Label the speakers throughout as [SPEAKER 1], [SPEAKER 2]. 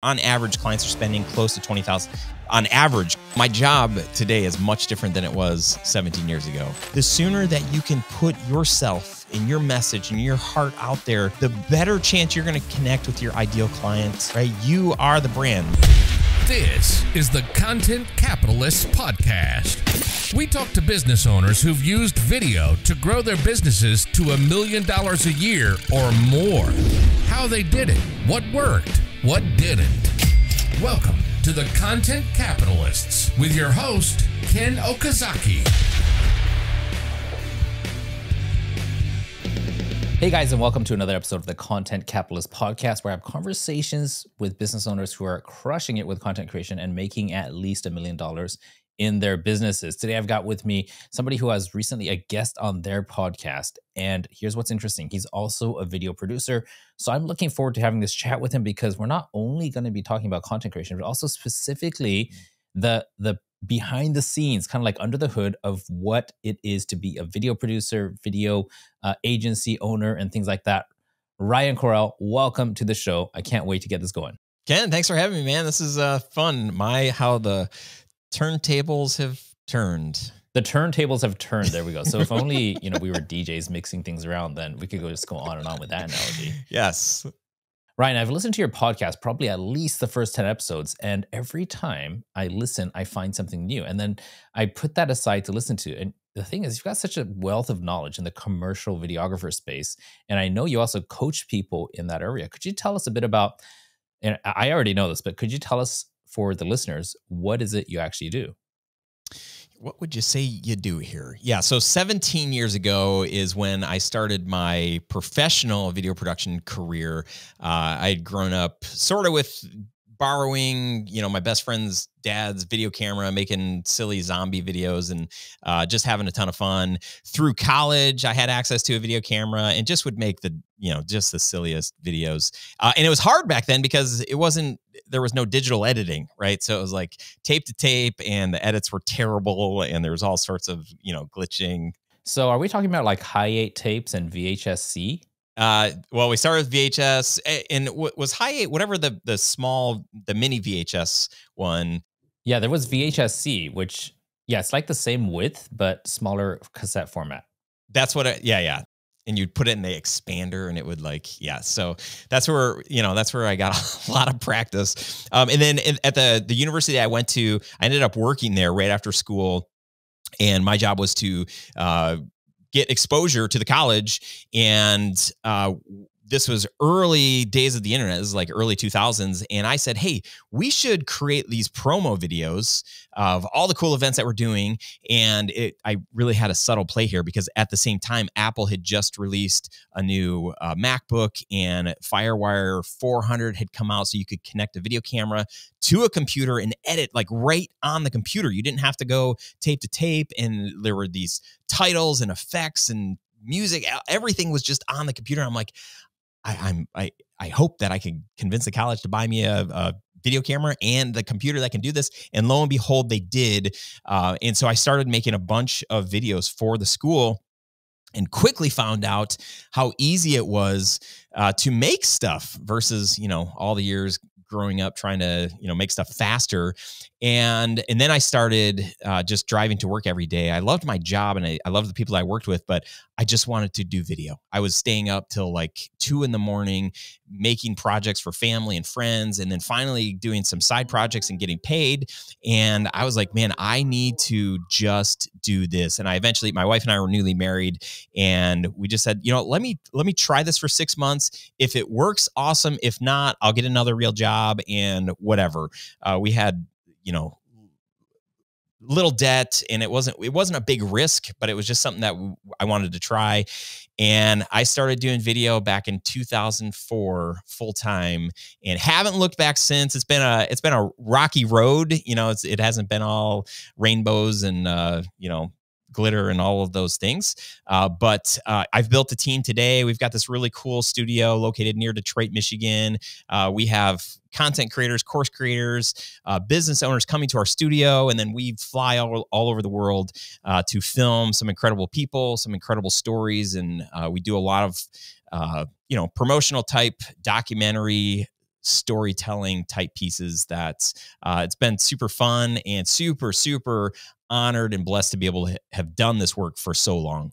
[SPEAKER 1] On average, clients are spending close to $20,000 on average. My job today is much different than it was 17 years ago. The sooner that you can put yourself and your message and your heart out there, the better chance you're going to connect with your ideal client, right? You are the brand.
[SPEAKER 2] This is the Content Capitalists Podcast. We talk to business owners who've used video to grow their businesses to $1 million a year or more. How they did it, what worked, what didn't. Welcome to the Content Capitalists with your host, Ken Okazaki.
[SPEAKER 3] Hey guys, and welcome to another episode of the Content Capitalist Podcast, where I have conversations with business owners who are crushing it with content creation and making at least $1 million in their businesses. Today, I've got with me somebody who was recently a guest on their podcast. And here's what's interesting. He's also a video producer. So I'm looking forward to having this chat with him because we're not only going to be talking about content creation, but also specifically the behind the scenes, kind of like under the hood of what it is to be a video producer, video agency owner, and things like that. Ryan Koral, welcome to the show. I can't wait to get this going.
[SPEAKER 1] Ken, thanks for having me, man. This is fun. How the turntables have turned.
[SPEAKER 3] The turntables have turned. There we go. So if only, we were DJs mixing things around, then we could just go on and on with that analogy.
[SPEAKER 1] Yes.
[SPEAKER 3] Ryan, I've listened to your podcast probably at least the first 10 episodes, and every time I listen, I find something new. And then I put that aside to listen to. And the thing is, you've got such a wealth of knowledge in the commercial videographer space. And I know you also coach people in that area. Could you tell us a bit about, and I already know this, but could you tell us for the listeners, what is it you actually do?
[SPEAKER 1] What would you say you do here? Yeah, so 17 years ago is when I started my professional video production career. I had grown up sort of with borrowing, my best friend's dad's video camera, making silly zombie videos and just having a ton of fun. Through college, I had access to a video camera and just would make just the silliest videos. And it was hard back then because there was no digital editing, right? So it was like tape to tape and the edits were terrible and there was all sorts of, glitching.
[SPEAKER 3] So are we talking about like high 8 tapes and VHS-C?
[SPEAKER 1] Well, we started with VHS and was high 8, whatever the mini VHS one.
[SPEAKER 3] Yeah, there was VHS-C, which, it's like the same width, but smaller cassette format.
[SPEAKER 1] That's what, yeah. And you'd put it in the expander and it would so that's where I got a lot of practice. And then at the university I went to, I ended up working there right after school. And my job was to, get exposure to the college. And this was early days of the internet. This is like early 2000s. And I said, hey, we should create these promo videos of all the cool events that we're doing. And I really had a subtle play here because at the same time, Apple had just released a new MacBook and FireWire 400 had come out. So you could connect a video camera to a computer and edit like right on the computer. You didn't have to go tape to tape. And there were these titles and effects and music. Everything was just on the computer. I'm like, I hope that I can convince the college to buy me a video camera and the computer that can do this. And lo and behold, they did. And so I started making a bunch of videos for the school and quickly found out how easy it was to make stuff versus, all the years growing up trying to, make stuff faster. And then I started just driving to work every day. I loved my job and I loved the people I worked with, but I just wanted to do video. I was staying up till like 2 a.m, making projects for family and friends, and then finally doing some side projects and getting paid. And I was like, man, I need to just do this. And my wife and I were newly married, and we just said, let me try this for 6 months. If it works, awesome. If not, I'll get another real job and whatever. We had, little debt, and it wasn't a big risk, but it was just something that I wanted to try. And I started doing video back in 2004 full time, and haven't looked back since. It's been a rocky road. It hasn't been all rainbows and glitter and all of those things. But I've built a team today. We've got this really cool studio located near Detroit, Michigan. We have content creators, course creators, business owners coming to our studio, and then we fly all over the world to film some incredible people, some incredible stories, and we do a lot of promotional type documentary storytelling type pieces that it's been super fun and super, super honored and blessed to be able to have done this work for so long.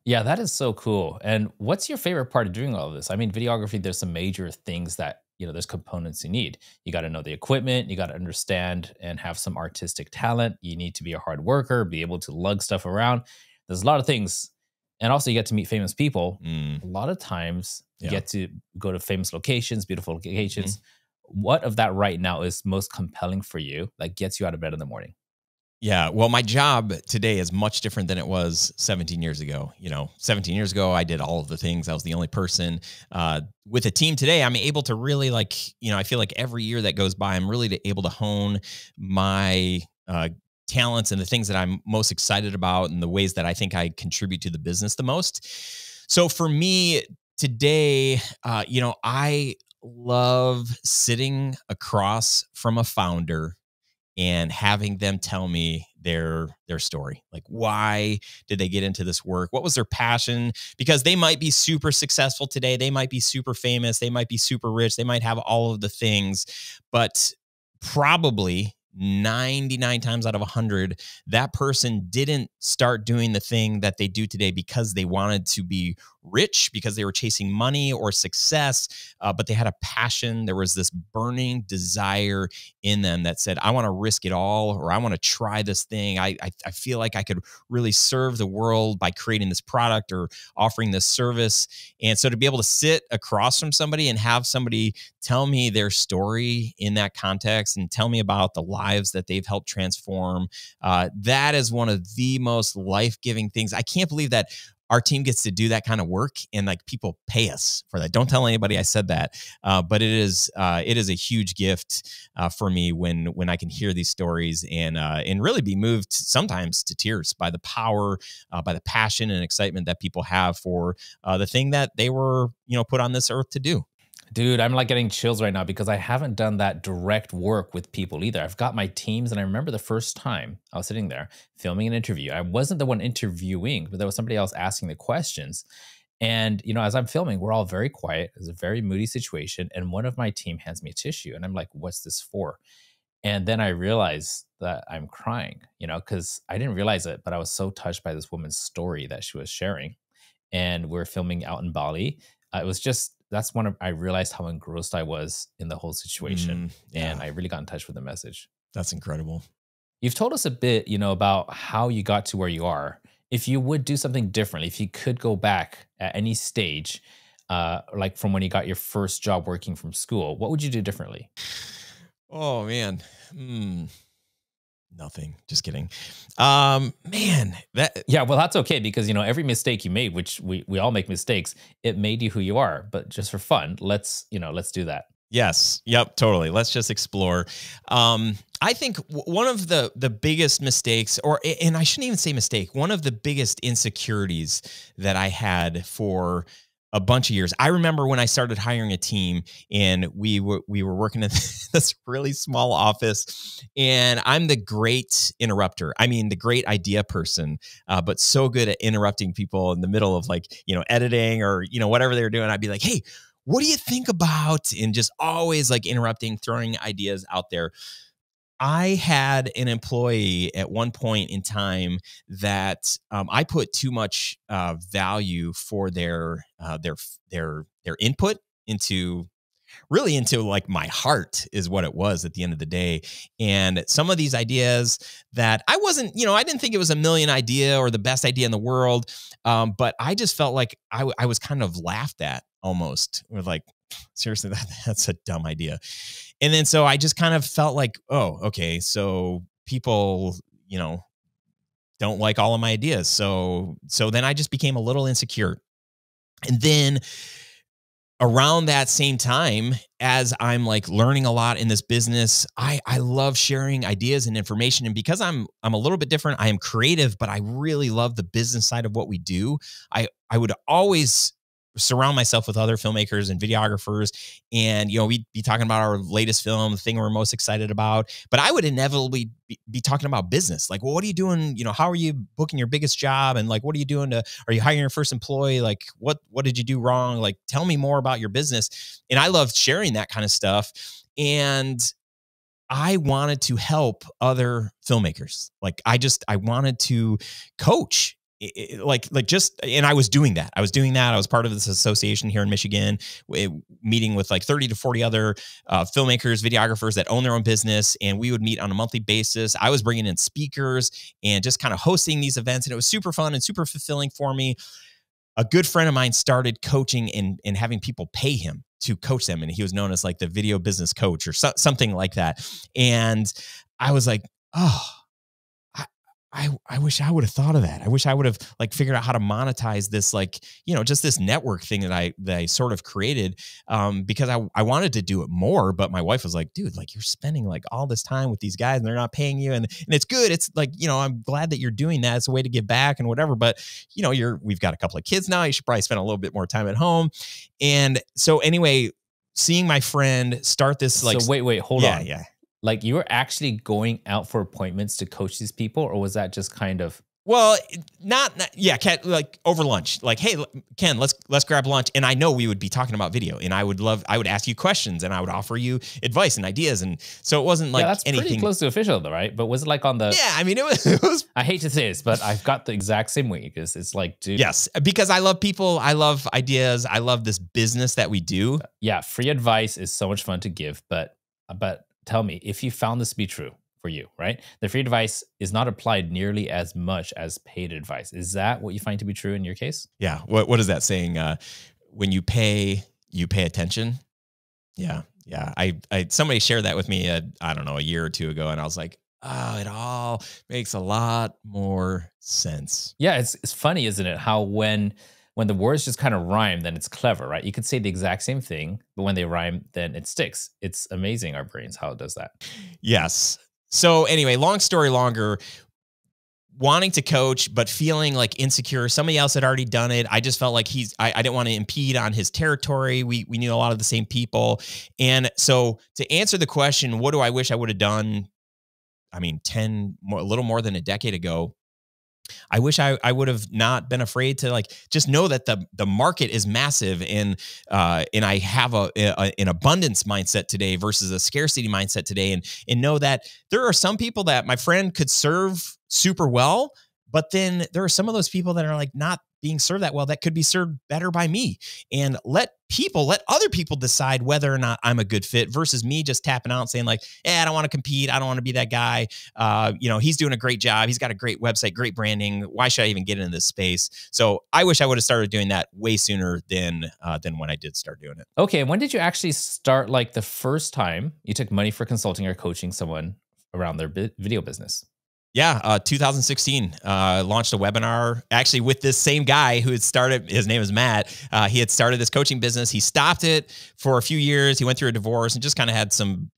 [SPEAKER 3] Yeah, that is so cool. And what's your favorite part of doing all of this? I mean, videography, there's some major things that, there's components you need. You got to know the equipment, you got to understand and have some artistic talent. You need to be a hard worker, be able to lug stuff around. There's a lot of things. And also, you get to meet famous people. A lot of times, you get to go to famous locations, beautiful locations. What of that right now is most compelling for you, that gets you out of bed in the morning?
[SPEAKER 1] Yeah. Well, my job today is much different than it was 17 years ago. 17 years ago, I did all of the things. I was the only person. With a team today, I'm able to really I feel like every year that goes by, I'm really able to hone my talents and the things that I'm most excited about and the ways that I think I contribute to the business the most. So for me today, I love sitting across from a founder and having them tell me their story. Like, why did they get into this work? What was their passion? Because they might be super successful today. They might be super famous. They might be super rich. They might have all of the things, but probably 99 times out of 100, that person didn't start doing the thing that they do today because they wanted to be rich, because they were chasing money or success, but they had a passion. There was this burning desire in them that said, I want to risk it all, or I want to try this thing. I feel like I could really serve the world by creating this product or offering this service. And so to be able to sit across from somebody and have somebody tell me their story in that context and tell me about the lives that they've helped transform, that is one of the most life-giving things. I can't believe that our team gets to do that kind of work and people pay us for that. Don't tell anybody I said that, but it is a huge gift for me when I can hear these stories and really be moved sometimes to tears by the power, by the passion and excitement that people have for the thing that they were put on this earth to do.
[SPEAKER 3] Dude, I'm getting chills right now because I haven't done that direct work with people either. I've got my teams, and I remember the first time I was sitting there filming an interview. I wasn't the one interviewing, but there was somebody else asking the questions. And, as I'm filming, we're all very quiet. It's a very moody situation. And one of my team hands me a tissue, and I'm like, what's this for? And then I realized that I'm crying, because I didn't realize it, but I was so touched by this woman's story that she was sharing. And we're filming out in Bali. It was just, I realized how engrossed I was in the whole situation. And I really got in touch with the message.
[SPEAKER 1] That's incredible.
[SPEAKER 3] You've told us a bit, about how you got to where you are. If you would do something differently, if you could go back at any stage, like from when you got your first job working from school, what would you do differently?
[SPEAKER 1] Oh, man. Nothing. Just kidding. Man,
[SPEAKER 3] yeah, well, that's okay because, every mistake you made, which we all make mistakes, it made you who you are. But just for fun, let's do that.
[SPEAKER 1] Yes. Yep. Totally. Let's just explore. I think one of the biggest mistakes, and I shouldn't even say mistake, one of the biggest insecurities that I had for a bunch of years. I remember when I started hiring a team and we were working in this really small office, and I'm the great interrupter. I mean, the great idea person, but so good at interrupting people in the middle of editing or, whatever they were doing. I'd be like, hey, what do you think about? And just always interrupting, throwing ideas out there. I had an employee at one point in time that I put too much value for their input into my heart is what it was at the end of the day. And some of these ideas that I wasn't, I didn't think it was a million idea or the best idea in the world. But I just felt like I was kind of laughed at almost with seriously, that's a dumb idea. And then so I just kind of felt like, oh, okay, so people, don't like all of my ideas. So then I just became a little insecure. And then around that same time, as I'm learning a lot in this business, I love sharing ideas and information. And because I'm a little bit different, I am creative, but I really love the business side of what we do. I would always surround myself with other filmmakers and videographers. And, we'd be talking about our latest film, the thing we're most excited about. But I would inevitably be talking about business. Like, well, what are you doing? How are you booking your biggest job? And like, what are you doing are you hiring your first employee? Like, what did you do wrong? Like, tell me more about your business. And I love sharing that kind of stuff. And I wanted to help other filmmakers. Like, I wanted to coach. And I was doing that. I was part of this association here in Michigan, meeting with like 30 to 40 other filmmakers, videographers that own their own business. And we would meet on a monthly basis. I was bringing in speakers and just kind of hosting these events. And it was super fun and super fulfilling for me. A good friend of mine started coaching and having people pay him to coach them. And he was known as like the video business coach or something like that. And I was like, oh, I wish I would have thought of that. I wish I would have like figured out how to monetize this, like, just this network thing that I sort of created, because I wanted to do it more, but my wife was like, dude, like you're spending like all this time with these guys and they're not paying you. And it's good. It's like, I'm glad that you're doing that. It's a way to give back and whatever, but we've got a couple of kids now. You should probably spend a little bit more time at home. And so anyway, seeing my friend start this, like,
[SPEAKER 3] so wait, hold on.
[SPEAKER 1] Yeah.
[SPEAKER 3] Like you were actually going out for appointments to coach these people, or was that just kind of?
[SPEAKER 1] Well, Ken, like over lunch, like, hey, Ken, let's grab lunch. And I know we would be talking about video, and I would ask you questions, and I would offer you advice and ideas. And so it wasn't like
[SPEAKER 3] that's anything. Pretty close to official though, right? But was it like on the?
[SPEAKER 1] Yeah, I mean, it was.
[SPEAKER 3] I hate to say this, but I've got the exact same way, because it's like, dude.
[SPEAKER 1] Yes, because I love people, I love ideas, I love this business that we do.
[SPEAKER 3] Yeah, free advice is so much fun to give, but tell me if you found this to be true for you, right? The free advice is not applied nearly as much as paid advice. Is that what you find to be true in your case?
[SPEAKER 1] Yeah. What is that saying? When you pay attention. Yeah. Yeah. Somebody shared that with me, I don't know, a year or two ago. And I was like, oh, it all makes a lot more sense.
[SPEAKER 3] Yeah. It's funny, isn't it? How when the words just kind of rhyme, then it's clever, right? You could say the exact same thing, but when they rhyme, then it sticks. It's amazing, our brains, how it does that.
[SPEAKER 1] Yes. So anyway, long story longer, wanting to coach, but feeling like insecure. Somebody else had already done it. I just felt like I didn't want to impede on his territory. We knew a lot of the same people. And so to answer the question, what do I wish I would have done? I mean, a little more than a decade ago. I wish I would have not been afraid to like just know that the market is massive, and I have an abundance mindset today versus a scarcity mindset today, and know that there are some people that my friend could serve super well, but then there are some of those people that are like not being served that well that could be served better by me, and let other people decide whether or not I'm a good fit versus me just tapping out and saying like, I don't want to compete. I don't want to be that guy. He's doing a great job. He's got a great website, great branding. Why should I even get into this space? So I wish I would have started doing that way sooner than when I did start doing it.
[SPEAKER 3] Okay. When did you actually start, like the first time you took money for consulting or coaching someone around their video business?
[SPEAKER 1] Yeah, 2016, launched a webinar actually with this same guy who had started, his name is Matt. He had started this coaching business. He stopped it for a few years. He went through a divorce and just kind of had some,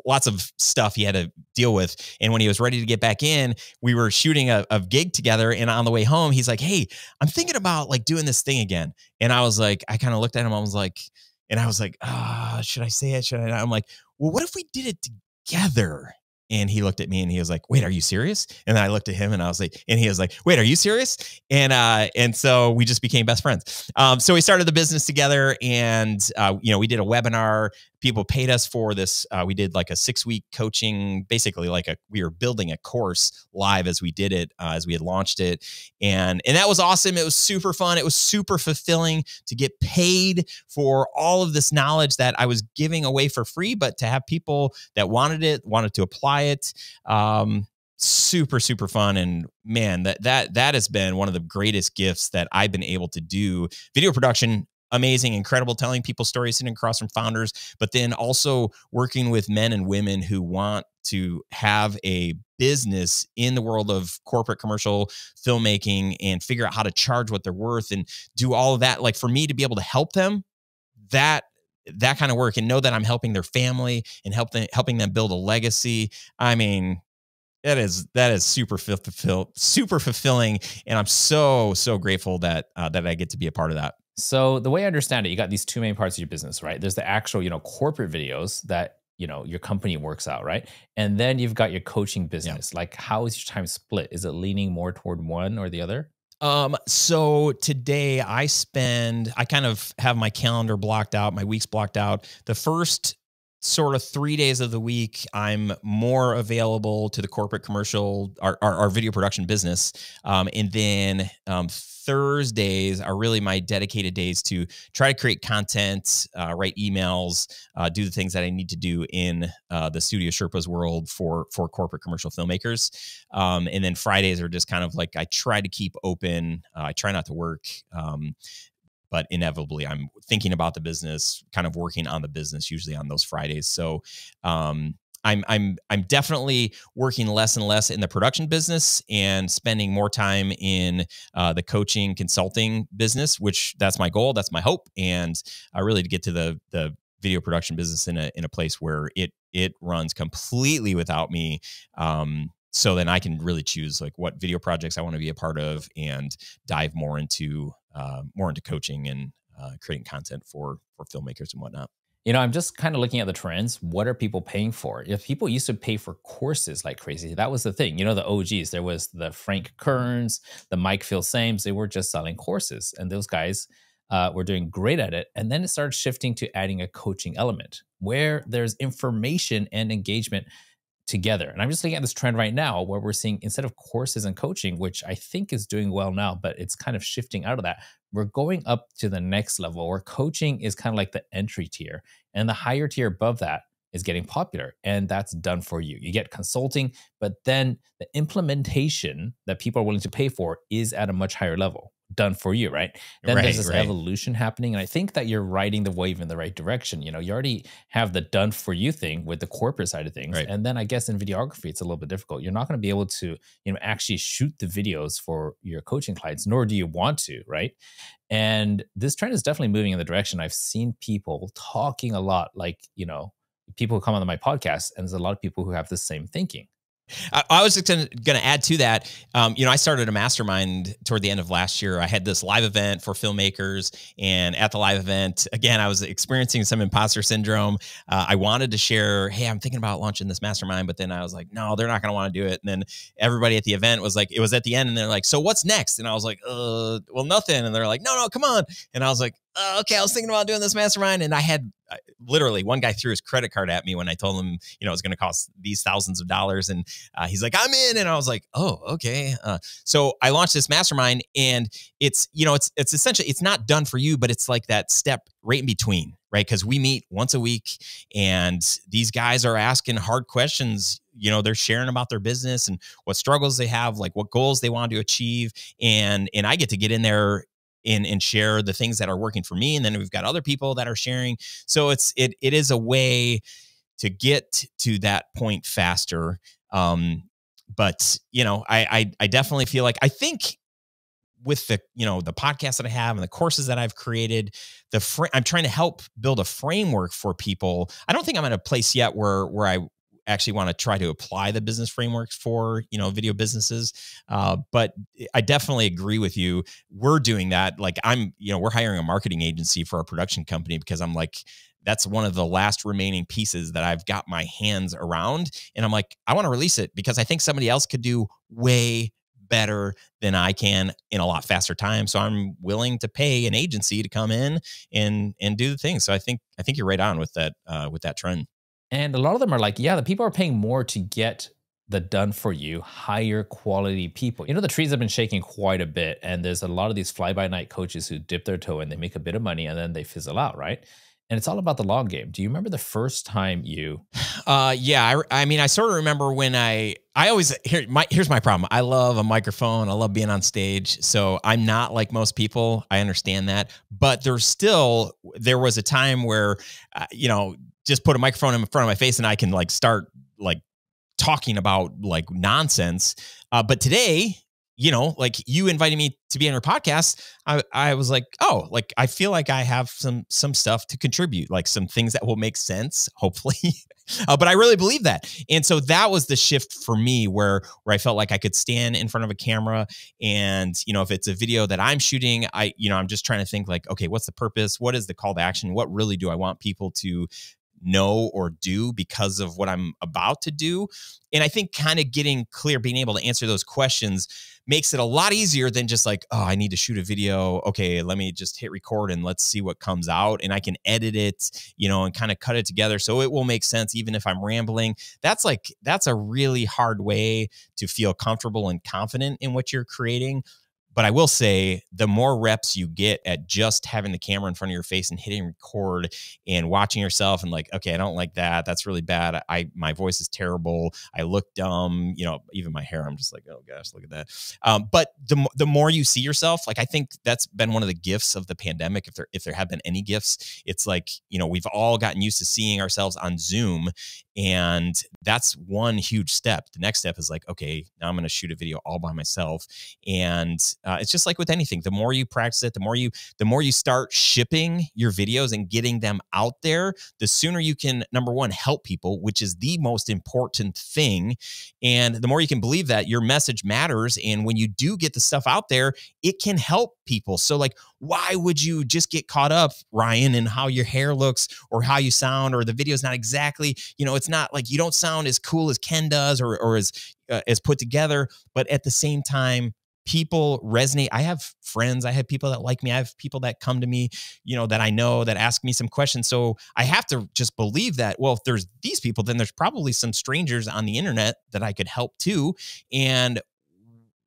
[SPEAKER 1] lots of stuff he had to deal with. And when he was ready to get back in, we were shooting a gig together. And on the way home, he's like, hey, I'm thinking about like doing this thing again. And I was like, I kind of looked at him. I was like, should I say it? Should I not? I'm like, well, what if we did it together? And he looked at me and he was like, wait, are you serious? And then I looked at him and I was like, and he was like, wait, are you serious? And so we just became best friends. So we started the business together, and, we did a webinar. People paid us for this. We did like a 6-week coaching, basically like we were building a course live as we did it, as we had launched it. And that was awesome. It was super fun. It was super fulfilling to get paid for all of this knowledge that I was giving away for free, but to have people that wanted to apply it. Super, super fun. And man, that has been one of the greatest gifts that I've been able to do. Video production, amazing, incredible, telling people stories, sitting across from founders, but then also working with men and women who want to have a business in the world of corporate commercial filmmaking and figure out how to charge what they're worth and do all of that. Like for me to be able to help them, that kind of work, and know that I'm helping their family and helping them build a legacy. I mean, that is super fulfilling. And I'm so grateful that I get to be a part of that.
[SPEAKER 3] So the way I understand it, you got these two main parts of your business, right? There's the actual, corporate videos that, your company works out, right? And then you've got your coaching
[SPEAKER 1] Yeah.
[SPEAKER 3] business. Like, how is your time split? Is it leaning more toward one or the other?
[SPEAKER 1] So today I kind of have my calendar blocked out, my weeks blocked out. The first sort of 3 days of the week, I'm more available to the corporate commercial, our video production business. And then Thursdays are really my dedicated days to try to create content, write emails, do the things that I need to do in the Studio Sherpas world for corporate commercial filmmakers. And then Fridays are just kind of like I try to keep open. I try not to work. But inevitably, I'm thinking about the business, kind of working on the business, usually on those Fridays. So I'm definitely working less and less in the production business and spending more time in the coaching consulting business, which that's my goal, that's my hope, and really to get to the video production business in a place where it runs completely without me. So then I can really choose like what video projects I want to be a part of and dive more into coaching and creating content for filmmakers and whatnot.
[SPEAKER 3] I'm just kind of looking at the trends. What are people paying for? If people used to pay for courses like crazy, that was the thing. The OGs, there was the Frank Kerns, the Mike Phil-Sames, they were just selling courses. And those guys were doing great at it. And then it started shifting to adding a coaching element where there's information and engagement together. And I'm just looking at this trend right now where we're seeing instead of courses and coaching, which I think is doing well now, but it's kind of shifting out of that. We're going up to the next level where coaching is kind of like the entry tier, and the higher tier above that is getting popular, and that's done for you. You get consulting, but then the implementation that people are willing to pay for is at a much higher level, done for you, right? Then there's this evolution happening, and I think that you're riding the wave in the right direction. You already have the done for you thing with the corporate side of things,
[SPEAKER 1] Right.
[SPEAKER 3] and then I guess in videography it's a little bit difficult. You're not going to be able to, actually shoot the videos for your coaching clients, nor do you want to, right? And this trend is definitely moving in the direction. I've seen people talking a lot, like people who come on my podcast, and there's a lot of people who have the same thinking.
[SPEAKER 1] I was going to add to that. I started a mastermind toward the end of last year. I had this live event for filmmakers, and at the live event, again, I was experiencing some imposter syndrome. I wanted to share, hey, I'm thinking about launching this mastermind, but then I was like, no, they're not going to want to do it. And then everybody at the event was like, it was at the end, and they're like, so what's next? And I was like, well, nothing. And they're like, no, come on. And I was like, okay, I was thinking about doing this mastermind, and I had literally one guy threw his credit card at me when I told him, it was going to cost these thousands of dollars. And he's like, I'm in. And I was like, oh, okay. So I launched this mastermind, and it's essentially, it's not done for you, but it's like that step right in between, right? Because we meet once a week, and these guys are asking hard questions. They're sharing about their business and what struggles they have, like what goals they want to achieve. And I get to get in there and share the things that are working for me. And then we've got other people that are sharing. So it is a way to get to that point faster. But I definitely feel like, I think with the podcast that I have and the courses that I've created, I'm trying to help build a framework for people. I don't think I'm in a place yet where I actually want to try to apply the business frameworks for, video businesses. But I definitely agree with you. We're doing that. Like we're hiring a marketing agency for our production company, because I'm like, that's one of the last remaining pieces that I've got my hands around. And I'm like, I want to release it because I think somebody else could do way better than I can in a lot faster time. So I'm willing to pay an agency to come in and do the thing. So I think you're right on with that trend.
[SPEAKER 3] And a lot of them are like, yeah, the people are paying more to get the done for you, higher quality people. The trees have been shaking quite a bit, and there's a lot of these fly by night coaches who dip their toe in, they make a bit of money, and then they fizzle out, right? And it's all about the long game. Do you remember the first time you?
[SPEAKER 1] Yeah, I sort of remember when I always here's my problem. I love a microphone. I love being on stage. So I'm not like most people. I understand that, but there was a time where, just put a microphone in front of my face and I can like start like talking about like nonsense. But today, like you inviting me to be on your podcast, I was like, oh, like I feel like I have some stuff to contribute, like some things that will make sense, hopefully. But I really believe that. And so that was the shift for me where I felt like I could stand in front of a camera and, if it's a video that I'm shooting, I'm just trying to think like, okay, what's the purpose? What is the call to action? What really do I want people to know or do because of what I'm about to do? And I think kind of getting clear, being able to answer those questions makes it a lot easier than just like, oh, I need to shoot a video. Okay, let me just hit record and let's see what comes out. And I can edit it, and kind of cut it together so it will make sense even if I'm rambling. That's a really hard way to feel comfortable and confident in what you're creating. But I will say the more reps you get at just having the camera in front of your face and hitting record and watching yourself and like, okay, I don't like that. That's really bad. My voice is terrible. I look dumb. Even my hair, I'm just like, oh gosh, look at that. But the more you see yourself, like I think that's been one of the gifts of the pandemic. If there have been any gifts, it's like, we've all gotten used to seeing ourselves on Zoom. And that's one huge step. The next step is like, okay, now I'm going to shoot a video all by myself. And it's just like with anything. The more you practice it, the more you start shipping your videos and getting them out there, the sooner you can, number one, help people, which is the most important thing. And the more you can believe that your message matters. And when you do get the stuff out there, it can help people. So like, why would you just get caught up, Ryan, in how your hair looks or how you sound, or the video's not exactly, it's not like you don't sound as cool as Ken does or as put together, but at the same time, people resonate. I have friends, I have people that like me. I have people that come to me, that I know, that ask me some questions. So I have to just believe that, well, if there's these people, then there's probably some strangers on the internet that I could help too. And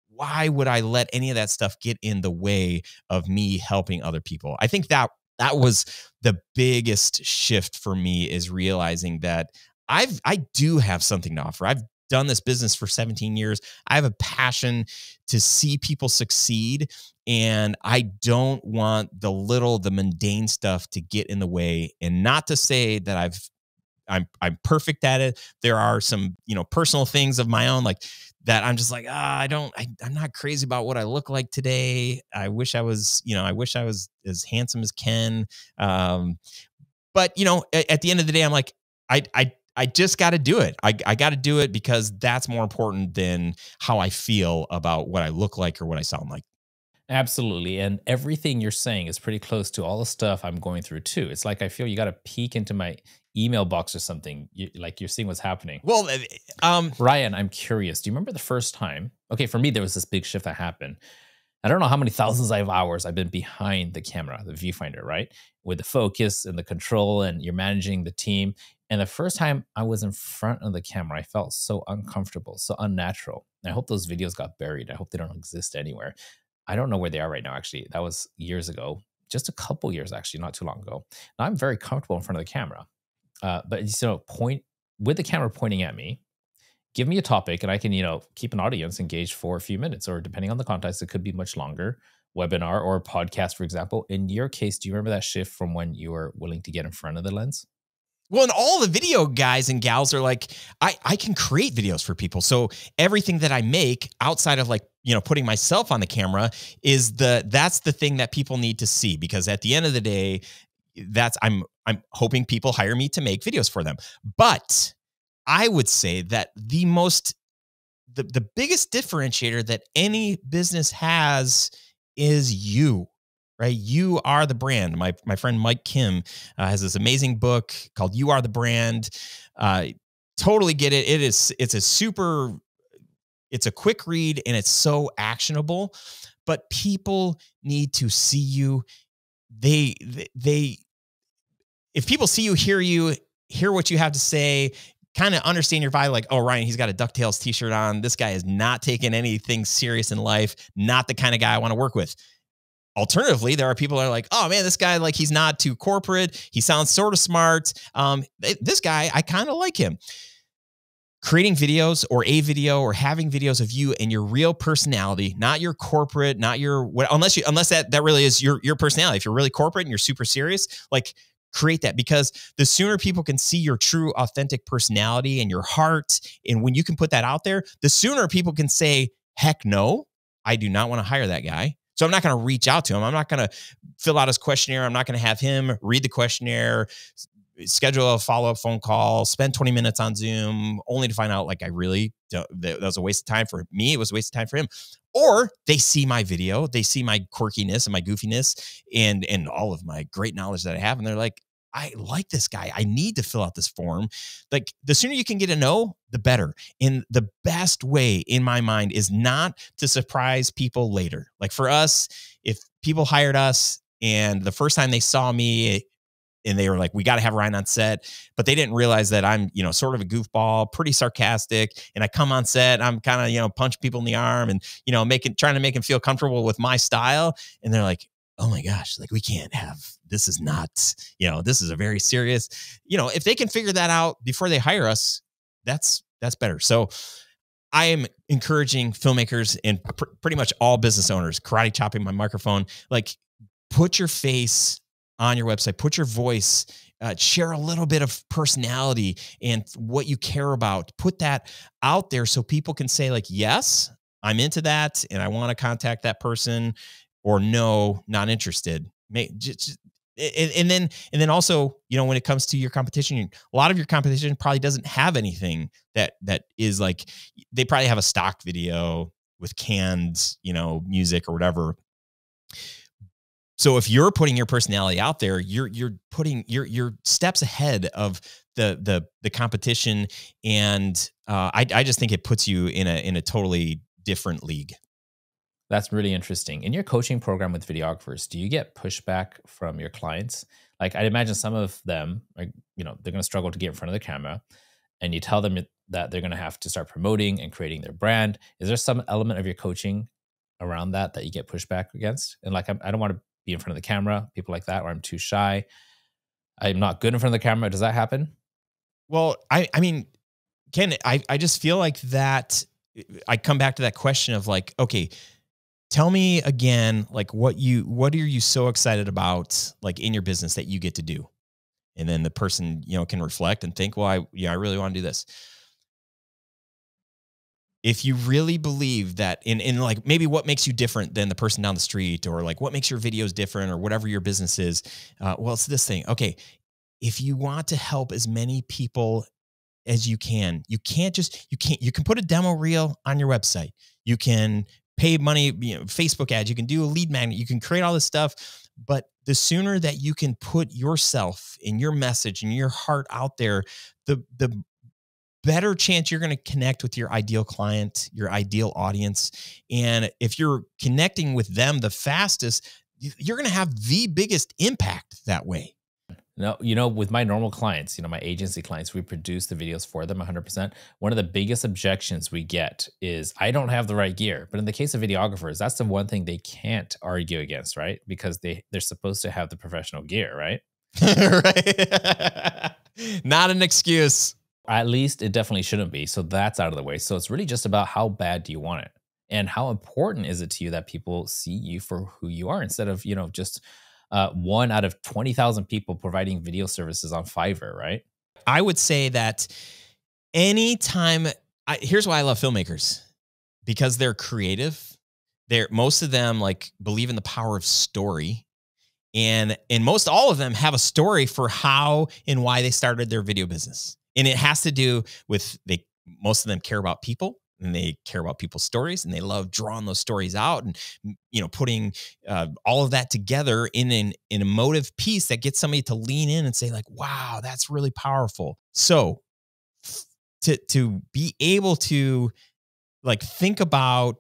[SPEAKER 1] why would I let any of that stuff get in the way of me helping other people? I think that was the biggest shift for me, is realizing that I do have something to offer. I've done this business for 17 years. I have a passion to see people succeed. And I don't want the mundane stuff to get in the way. And not to say that I'm perfect at it. There are some, personal things of my own, like that I'm just like, I'm not crazy about what I look like today. I wish I was as handsome as Ken. But at the end of the day, I'm like, I just got to do it. I got to do it because that's more important than how I feel about what I look like or what I sound like.
[SPEAKER 3] Absolutely. And everything you're saying is pretty close to all the stuff I'm going through too. It's like I feel you got to peek into my email box or something. You're seeing what's happening.
[SPEAKER 1] Well,
[SPEAKER 3] Ryan, I'm curious. Do you remember the first time? Okay, for me, there was this big shift that happened. I don't know how many thousands of hours I've been behind the camera, the viewfinder, right? With the focus and the control, and you're managing the team. And the first time I was in front of the camera, I felt so uncomfortable, so unnatural. And I hope those videos got buried. I hope they don't exist anywhere. I don't know where they are right now, actually. That was years ago, just a couple years, actually, not too long ago. Now I'm very comfortable in front of the camera. But point with the camera pointing at me, give me a topic and I can, keep an audience engaged for a few minutes, or depending on the context, it could be much longer, webinar or podcast, for example. In your case, do you remember that shift from when you were willing to get in front of the lens?
[SPEAKER 1] Well, and all the video guys and gals are like, I can create videos for people. So everything that I make outside of like, putting myself on the camera that's the thing that people need to see, because at the end of the day, I'm hoping people hire me to make videos for them. But I would say that the biggest differentiator that any business has is you. Right? You are the brand. My friend Mike Kim has this amazing book called You Are the Brand. Totally get it. It's a quick read and it's so actionable, but people need to see you. If people see you, hear what you have to say, kind of understand your vibe, like, oh, Ryan, he's got a DuckTales t-shirt on. This guy is not taking anything serious in life. Not the kind of guy I want to work with. Alternatively, there are people that are like, oh man, this guy, like, he's not too corporate. He sounds sort of smart. This guy, I kind of like him. Creating videos or a video or having videos of you and your real personality, not your corporate, not your, unless that really is your personality. If you're really corporate and you're super serious, like, create that, because the sooner people can see your true, authentic personality and your heart, and when you can put that out there, the sooner people can say, heck no, I do not want to hire that guy. So I'm not going to reach out to him. I'm not going to fill out his questionnaire. I'm not going to have him read the questionnaire, schedule a follow-up phone call, spend 20 minutes on Zoom, only to find out like I really don't, that was a waste of time for me. It was a waste of time for him. Or they see my video, they see my quirkiness and my goofiness and all of my great knowledge that I have. And they're like, I like this guy. I need to fill out this form. Like the sooner you can get a no, the better. And the best way in my mind is not to surprise people later. Like for us, if people hired us and the first time they saw me and they were like, we got to have Ryan on set, but they didn't realize that I'm, sort of a goofball, pretty sarcastic. And I come on set, I'm kind of, punch people in the arm and, trying to make them feel comfortable with my style. And they're like, oh my gosh, like we can't have, this is not, this is a very serious, if they can figure that out before they hire us, that's better. So I am encouraging filmmakers and pretty much all business owners, karate chopping my microphone, like put your face on your website, put your voice, share a little bit of personality and what you care about, put that out there so people can say like, yes, I'm into that and I want to contact that person, or no, not interested. And then also, when it comes to your competition, a lot of your competition probably doesn't have anything that is like, they probably have a stock video with canned, music or whatever. So if you're putting your personality out there, you're putting your steps ahead of the competition, and I just think it puts you in a totally different league.
[SPEAKER 3] That's really interesting. In your coaching program with videographers, do you get pushback from your clients? Like I'd imagine some of them are, they're going to struggle to get in front of the camera, and you tell them that they're going to have to start promoting and creating their brand. Is there some element of your coaching around that you get pushback against? And like, I don't want to be in front of the camera, people like that, or I'm too shy, I'm not good in front of the camera. Does that happen?
[SPEAKER 1] Well, I mean, Ken, I just feel like that I come back to that question of like, okay, tell me again, like what are you so excited about, like in your business that you get to do? And then the person, can reflect and think, well, I really want to do this. If you really believe that in like maybe what makes you different than the person down the street, or like what makes your videos different, or whatever your business is, well, it's this thing. Okay. If you want to help as many people as you can put a demo reel on your website. You can pay money, Facebook ads, you can do a lead magnet, you can create all this stuff. But the sooner that you can put yourself and your message and your heart out there, the better chance you're going to connect with your ideal client, your ideal audience. And if you're connecting with them the fastest, you're going to have the biggest impact that way.
[SPEAKER 3] No, with my normal clients, my agency clients, we produce the videos for them 100%. One of the biggest objections we get is I don't have the right gear. But in the case of videographers, that's the one thing they can't argue against, right? Because they're supposed to have the professional gear, right?
[SPEAKER 1] Right. Not an excuse.
[SPEAKER 3] At least it definitely shouldn't be. So that's out of the way. So it's really just about how bad do you want it? And how important is it to you that people see you for who you are, instead of, just one out of 20,000 people providing video services on Fiverr, right?
[SPEAKER 1] I would say that anytime, here's why I love filmmakers, because they're creative. Most of them like believe in the power of story. And most all of them have a story for how and why they started their video business. And it has to do with most of them care about people, and they care about people's stories, and they love drawing those stories out and, putting all of that together in an emotive piece that gets somebody to lean in and say like, wow, that's really powerful. So to be able to like, think about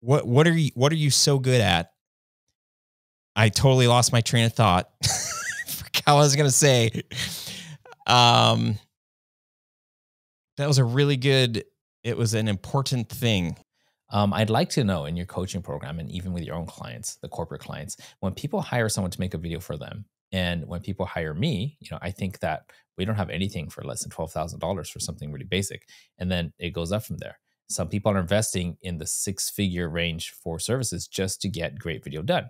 [SPEAKER 1] what are you so good at? I totally lost my train of thought. Forgot what I was going to say. That was a really good, it was an important thing.
[SPEAKER 3] I'd like to know in your coaching program, and even with your own clients, the corporate clients, when people hire someone to make a video for them, and when people hire me, I think that we don't have anything for less than $12,000 for something really basic. And then it goes up from there. Some people are investing in the 6-figure range for services just to get great video done.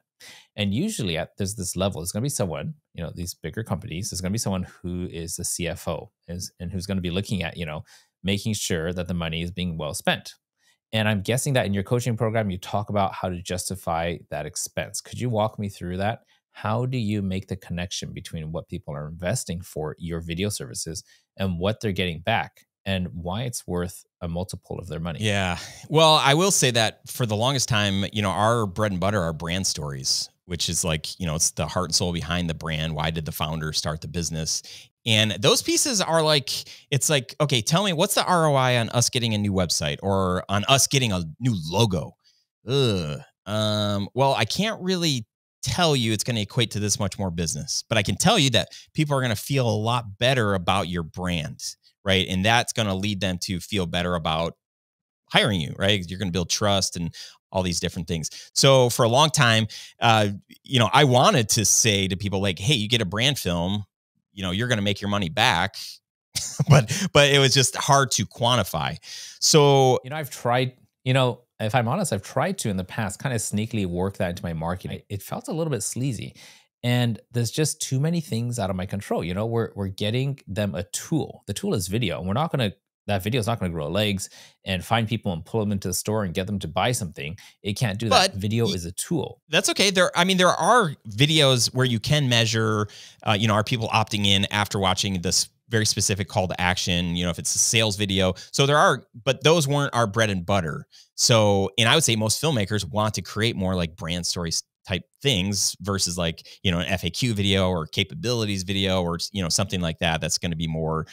[SPEAKER 3] And usually there's this level, there's going to be someone, these bigger companies, there's going to be someone who is the CFO and who's going to be looking at, making sure that the money is being well spent. And I'm guessing that in your coaching program, you talk about how to justify that expense. Could you walk me through that? How do you make the connection between what people are investing for your video services and what they're getting back and why it's worth a multiple of their money?
[SPEAKER 1] Yeah. Well, I will say that for the longest time, our bread and butter are brand stories, which is like, it's the heart and soul behind the brand. Why did the founder start the business? And those pieces are like, it's like, okay, tell me what's the ROI on us getting a new website or on us getting a new logo? Well, I can't really tell you it's going to equate to this much more business, but I can tell you that people are going to feel a lot better about your brand, right? And that's going to lead them to feel better about hiring you, right? You're going to build trust and all these different things. So for a long time, I wanted to say to people like, hey, you get a brand film, you're going to make your money back. but it was just hard to quantify. So,
[SPEAKER 3] I've tried, if I'm honest, I've tried to in the past kind of sneakily work that into my marketing. It felt a little bit sleazy. And there's just too many things out of my control. We're getting them a tool. The tool is video. And that video is not going to grow legs and find people and pull them into the store and get them to buy something. It can't do that. Video is a tool.
[SPEAKER 1] That's okay. There are videos where you can measure, are people opting in after watching this very specific call to action, if it's a sales video. So but those weren't our bread and butter. So, and I would say most filmmakers want to create more like brand stories type things versus like, an FAQ video or capabilities video or, something like that. That's going to be more,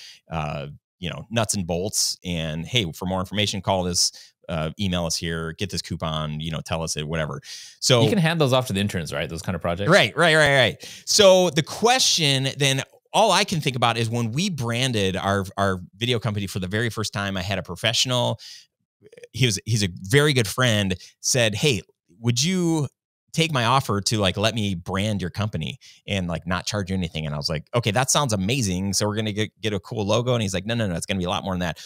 [SPEAKER 1] nuts and bolts. And hey, for more information, call this, email us here, get this coupon, tell us it, whatever. So
[SPEAKER 3] you can hand those off to the interns, right? Those kind of projects.
[SPEAKER 1] Right. So the question then, all I can think about is when we branded our video company for the very first time, I had a professional, he's a very good friend, said, hey, would you take my offer to like, let me brand your company and like not charge you anything? And I was like, okay, that sounds amazing. So we're going to get a cool logo. And he's like, no, it's going to be a lot more than that.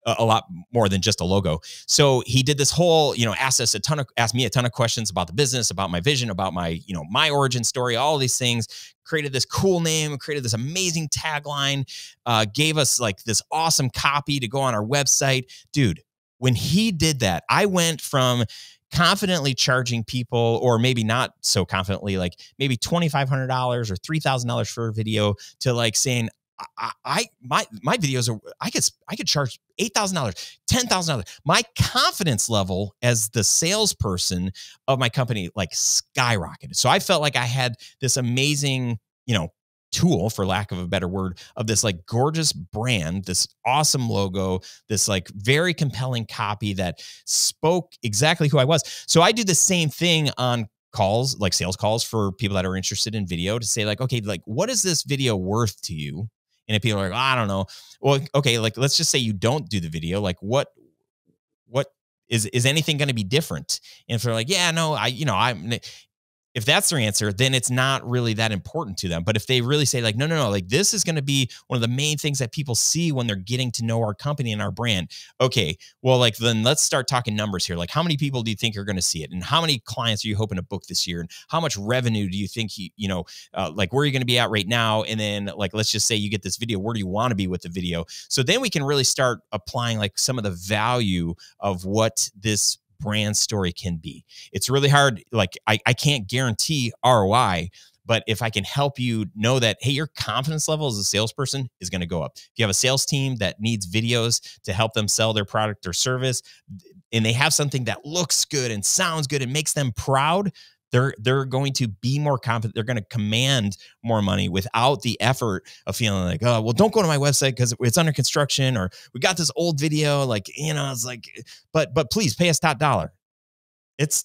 [SPEAKER 1] A lot more than just a logo. So he did this whole, asked me a ton of questions about the business, about my vision, about my, my origin story, all these things, created this cool name, created this amazing tagline, gave us like this awesome copy to go on our website. Dude, when he did that, I went from confidently charging people, or maybe not so confidently, like maybe $2,500 or $3,000 for a video, to like saying, my videos are, I could charge $8,000, $10,000. My confidence level as the salesperson of my company like skyrocketed. So I felt like I had this amazing, tool, for lack of a better word, of this like gorgeous brand, this awesome logo, this like very compelling copy that spoke exactly who I was. So I do the same thing on calls, like sales calls for people that are interested in video, to say like, okay, like what is this video worth to you? And if people are like, I don't know. Well, okay, like let's just say you don't do the video. Like what is anything going to be different? And if they're like, yeah, no, if that's their answer, then it's not really that important to them. But if they really say like, no, like this is going to be one of the main things that people see when they're getting to know our company and our brand. Okay, well, like then let's start talking numbers here. Like how many people do you think are going to see it? And how many clients are you hoping to book this year? And how much revenue do you think, like where are you going to be at right now? And then like, let's just say you get this video, where do you want to be with the video? So then we can really start applying like some of the value of what this brand story can be. It's really hard. Like I can't guarantee ROI, but if I can help you know that, hey, your confidence level as a salesperson is going to go up. If you have a sales team that needs videos to help them sell their product or service, and they have something that looks good and sounds good and makes them proud, they're going to be more confident. They're going to command more money without the effort of feeling like, oh, well, don't go to my website because it's under construction, or we got this old video. Like, it's like, but please pay us top dollar. It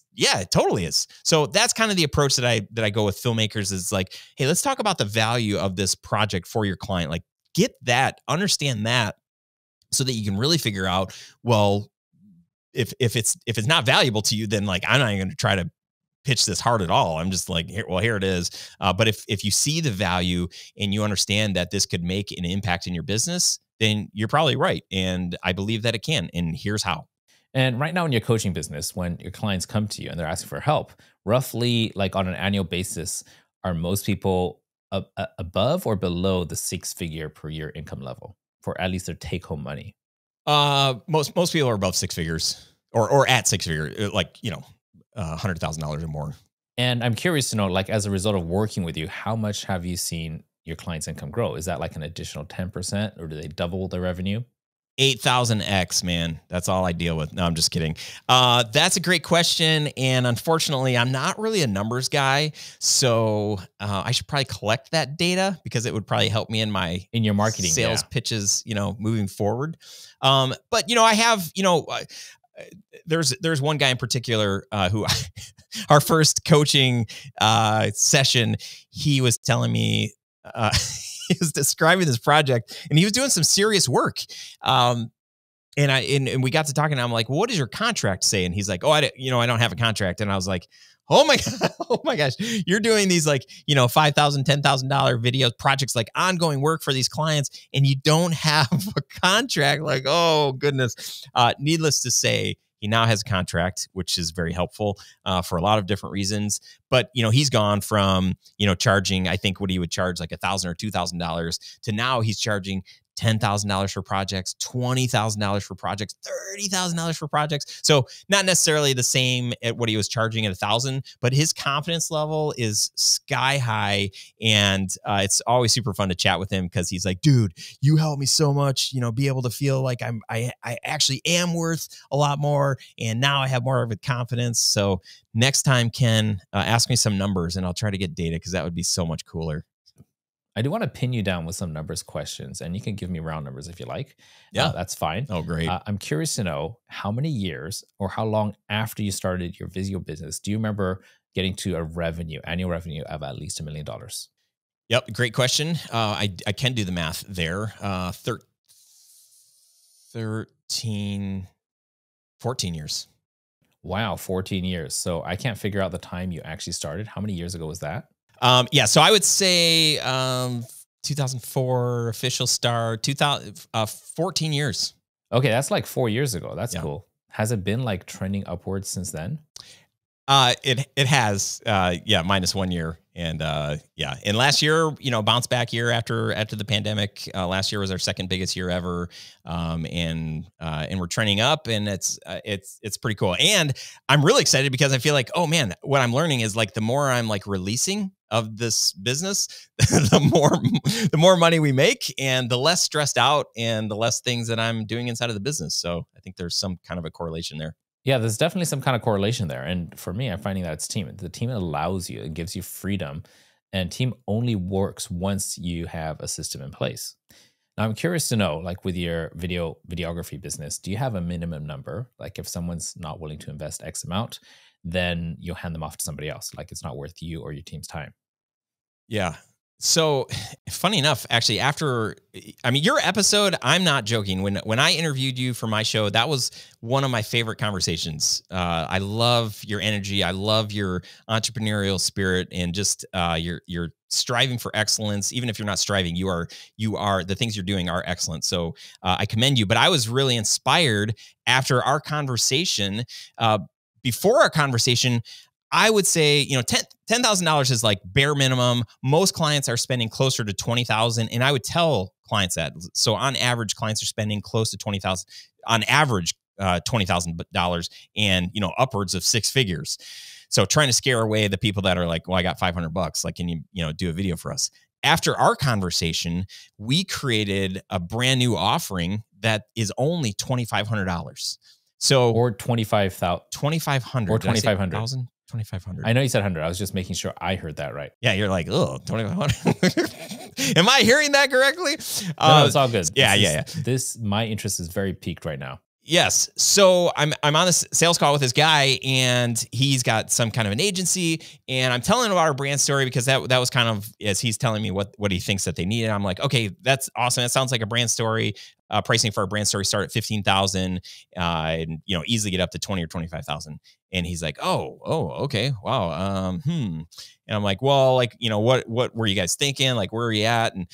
[SPEAKER 1] totally is. So that's kind of the approach that I go with filmmakers, is like, hey, let's talk about the value of this project for your client. Like get that, understand that, so that you can really figure out, well, if it's not valuable to you, then like, I'm not even going to try to pitch this hard at all. I'm just like, here it is. But if you see the value and you understand that this could make an impact in your business, then you're probably right. And I believe that it can. And here's how.
[SPEAKER 3] And right now in your coaching business, when your clients come to you and they're asking for help, roughly like on an annual basis, are most people above or below the 6-figure per year income level for at least their take home money?
[SPEAKER 1] Most people are above 6 figures, or at six figure, like, $100,000 or more.
[SPEAKER 3] And I'm curious to know, like, as a result of working with you, how much have you seen your client's income grow? Is that like an additional 10%, or do they double their revenue?
[SPEAKER 1] 8,000x, man. That's all I deal with. No, I'm just kidding. That's a great question. And unfortunately, I'm not really a numbers guy. So I should probably collect that data because it would probably help me in your marketing sales pitches, moving forward. But, I have, there's one guy in particular who our first coaching session, he was telling me, he was describing this project and he was doing some serious work. And we got to talking and I'm like, well, what does your contract say? And he's like, oh, I don't have a contract. And I was like, oh my God, oh my gosh, you're doing these like, $5,000, $10,000 video projects, like ongoing work for these clients, and you don't have a contract. Like, oh goodness. Needless to say, he now has a contract, which is very helpful for a lot of different reasons. But, he's gone from, charging, I think what he would charge like $1,000 or $2,000 to now he's charging $10,000 for projects, $20,000 for projects, $30,000 for projects. So not necessarily the same at what he was charging at 1,000, but his confidence level is sky high. And it's always super fun to chat with him because he's like, dude, you helped me so much, be able to feel like I actually am worth a lot more. And now I have more of a confidence. So next time, Ken, ask me some numbers and I'll try to get data because that would be so much cooler.
[SPEAKER 3] I do want to pin you down with some numbers questions, and you can give me round numbers if you like.
[SPEAKER 1] Yeah,
[SPEAKER 3] that's fine.
[SPEAKER 1] Oh, great.
[SPEAKER 3] I'm curious to know how many years or how long after you started your video business do you remember getting to annual revenue of at least $1 million?
[SPEAKER 1] Yep, great question. I can do the math there. 14 years.
[SPEAKER 3] Wow, 14 years. So I can't figure out the time you actually started. How many years ago was that?
[SPEAKER 1] So I would say 2004 official start, 14 years.
[SPEAKER 3] Okay, that's like 4 years ago. That's cool. Has it been like trending upwards since then?
[SPEAKER 1] It has, minus 1 year. And and last year, bounce back year after the pandemic. Last year was our second biggest year ever, and we're trending up, and it's pretty cool. And I'm really excited because I feel like, oh man, what I'm learning is like the more I'm like releasing of this business, the more money we make, and the less stressed out, and the less things that I'm doing inside of the business. So I think there's some kind of a correlation there.
[SPEAKER 3] Yeah, there's definitely some kind of correlation there. And for me, I'm finding that it's team. The team allows you, it gives you freedom, and team only works once you have a system in place. Now, I'm curious to know, like with your videography business, do you have a minimum number? Like if someone's not willing to invest X amount, then you'll hand them off to somebody else. Like it's not worth you or your team's time.
[SPEAKER 1] Yeah. So funny enough, actually, your episode, I'm not joking. When I interviewed you for my show, that was one of my favorite conversations. I love your energy. I love your entrepreneurial spirit, and just you're striving for excellence. Even if you're not striving, you are the things you're doing are excellent. So I commend you. But I was really inspired after our conversation. Before our conversation, I would say, $10,000 is like bare minimum. Most clients are spending closer to $20,000, and I would tell clients that. So on average, clients are spending close to $20,000, on average, $20,000, and upwards of six figures. So trying to scare away the people that are like, well, I got $500. Like, can you do a video for us? After our conversation, we created a brand new offering that is only $2,500. So
[SPEAKER 3] or 25,000,
[SPEAKER 1] 2,500
[SPEAKER 3] or 2,500.
[SPEAKER 1] 2,500.
[SPEAKER 3] I know you said 100. I was just making sure I heard that right.
[SPEAKER 1] Yeah, you're like, oh, 2,500. Am I hearing that correctly?
[SPEAKER 3] No, it's all good.
[SPEAKER 1] Yeah.
[SPEAKER 3] My interest is very piqued right now.
[SPEAKER 1] Yes. So I'm on this sales call with this guy, and he's got some kind of an agency, and I'm telling him about our brand story because that was kind of as he's telling me what he thinks that they need. And I'm like, okay, that's awesome. That sounds like a brand story. Pricing for a brand story start at 15,000, and easily get up to 20 or 25,000. And he's like, oh, okay, wow, And I'm like, well, like, what were you guys thinking? Like, where are you at? And